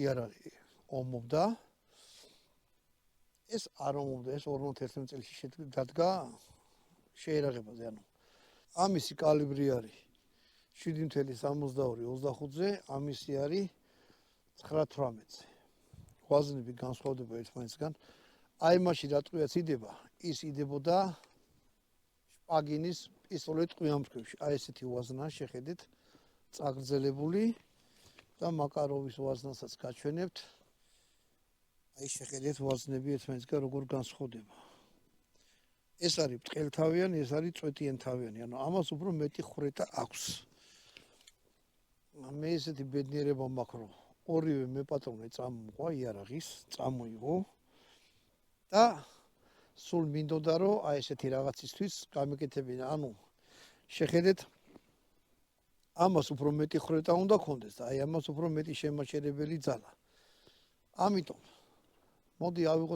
იარაღი ომობდა. ეს არ ომობდა, ეს 41 წელს დადგა შეერაღებაზე, ანუ ამისი კალიბრი არის 7.62-25-ზე, ამისი არის 9-18-ზე. ვაზნები განსხვავდება ერთმანეთისგან. აი მაშინ რა ტყვიაც იდება, ის იდებოდა შპაგინის პისტოლეტ ტყვიამფრქვევში. აი ესეთი ვაზნა შეხედეთ, წაგრძელებული და მაკაროვის ვაზნასაც გაჩვენებთ. აი შეხედეთ ვაზნები ერთმანეთისგან როგორ განსხვავდება. ეს არის ბრტყელთავიანი, ეს არის წვეტიანთავიანი, ანუ ამას უფრო მეტი ხრეტა აქვს. მე ესეთი ბედნიერება მაქვს, რომ ორივე მეპატრონე წამოყვა იარაღის, წამოიღო და სულ მინდოდა რომ აი ესეთი რაღაცისთვის გამეკეთებინა, ანუ შეხედეთ ამას უფრო მეტი ხრეტა უნდა ქონდეს და აი ამას უფრო მეტი შემაჩერებელი ძალა. ამიტომ მოდი ავიღოთ